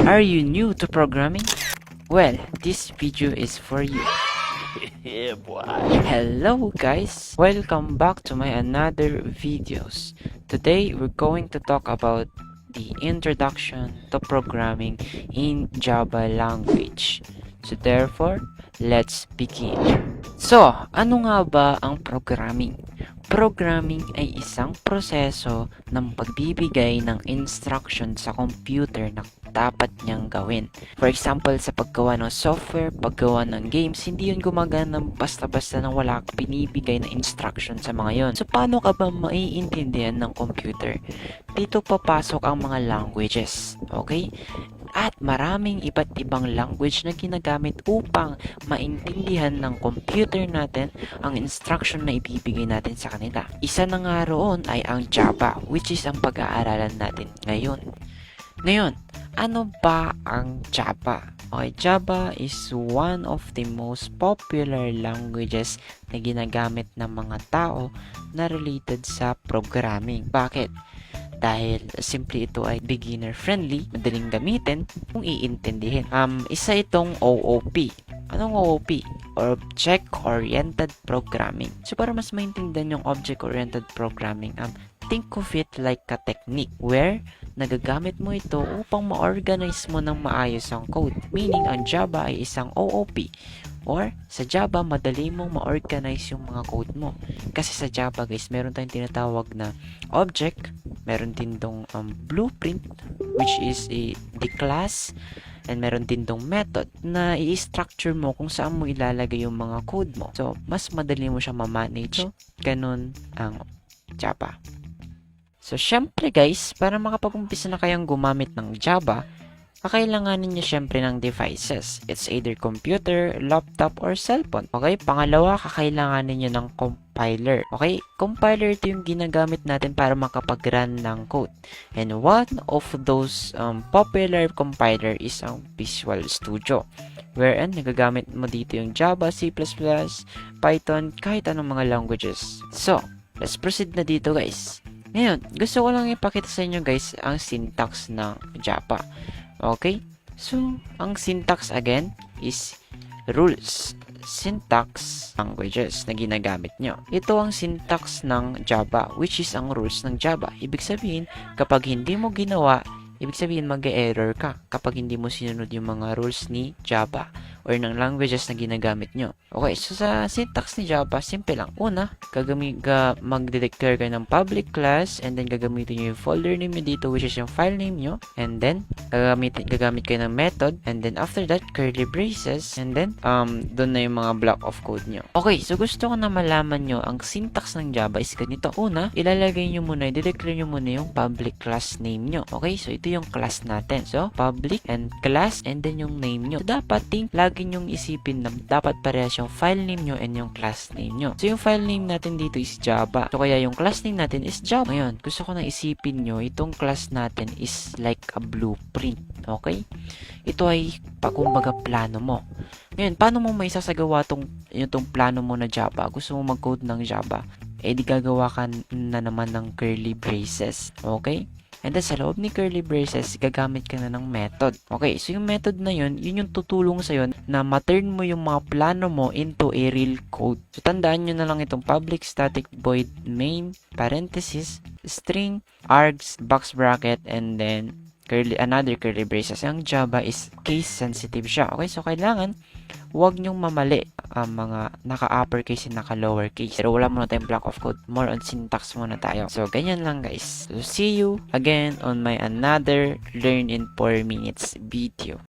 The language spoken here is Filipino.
Are you new to programming? Well, this video is for you. Yeah, boy. Hello guys! Welcome back to my another videos. Today we're going to talk about the introduction to programming in Java language. So therefore, let's begin. So, ano nga ba ang programming? Programming ay isang proseso ng pagbibigay ng instruction sa computer na dapat niyang gawin. For example, sa paggawa ng software, paggawa ng games, hindi yun gumagana basta-basta nang wala kang binibigay na instruction sa mga yon. So, paano ka ba maiintindihan ng computer? Dito papasok ang mga languages. Okay? At maraming iba't ibang language na ginagamit upang maintindihan ng computer natin ang instruction na ibibigay natin sa kanila. Isa na nga roon ay ang Java, which is ang pag-aaralan natin ngayon. Ngayon, ano ba ang Java? Okay, Java is one of the most popular languages na ginagamit ng mga tao na related sa programming. Bakit? Dahil simple ito ay beginner friendly, madaling gamitin kung iintindihin. Isa itong OOP. Anong OOP? Object-Oriented Programming. So para mas maintindihan yung Object-Oriented Programming, think of it like a technique where nagagamit mo ito upang ma-organize mo ng maayos ang code. Meaning, ang Java ay isang OOP. Or, sa Java, madali mong ma-organize yung mga code mo. Kasi sa Java, guys, meron tayong tinatawag na object, meron din tong blueprint, which is the class, and meron din tong method na i-structure mo kung saan mo ilalagay yung mga code mo. So, mas madali mo siya ma-manage. Ganun ang Java. So, syempre guys, para makapag-umpisa na kayang gumamit ng Java, kakailanganin niyo syempre ng devices. It's either computer, laptop, or cellphone. Okay? Pangalawa, kakailanganin niyo ng compiler. Okay? Compiler ito yung ginagamit natin para makapag-run ng code. And one of those popular compiler is ang Visual Studio. Wherein, nagagamit mo dito yung Java, C++, Python, kahit anong mga languages. So, let's proceed na dito guys. Ngayon, gusto ko lang ipakita sa inyo guys ang syntax ng Java. Okay? So, ang syntax again is rules. Syntax languages na ginagamit nyo. Ito ang syntax ng Java, which is ang rules ng Java. Ibig sabihin, kapag hindi mo ginawa, ibig sabihin mag-error ka kapag hindi mo sinunod yung mga rules ni Java or ng languages na ginagamit nyo. Okay, so sa syntax ni Java, simple lang. Una, mag-declare kayo ng public class and then gagamitin nyo yung folder name nyo dito which is yung file name nyo and then gagamit kayo ng method and then after that, curly braces and then doon na yung mga block of code nyo. Okay, so gusto ko na malaman nyo ang syntax ng Java is ganito. Una, ilalagay nyo muna, i-declare nyo muna yung public class name nyo. Okay, so ito yung class natin. So, public and class and then yung name nyo. So, dapat lagi nyong isipin na dapat parehas yung file name nyo and yung class name nyo. So, yung file name natin dito is Java. So, kaya yung class name natin is Java. Ngayon, gusto ko na isipin nyo, itong class natin is like a blueprint. Okay? Ito ay kumbaga plano mo. Ngayon, paano mo may sasagawa itong plano mo na Java? Gusto mo mag-code ng Java? Eh, di gagawa ka na naman ng curly braces. Okay? And then, sa loob ni curly braces, gagamit ka na ng method. Okay, so yung method na yun yung tutulong sa'yo na ma-turn mo yung mga plano mo into a real code. So, tandaan nyo na lang itong public static void main, parenthesis, string, args, box bracket, and then another curly braces. Ang Java is case sensitive siya. Okay, so kailangan huwag nyong mamali ang mga naka-uppercase and naka-lowercase. Pero wala muna tayong block of code. More on syntax muna tayo. So, ganyan lang guys. So, see you again on my another Learn in 4 Minutes video.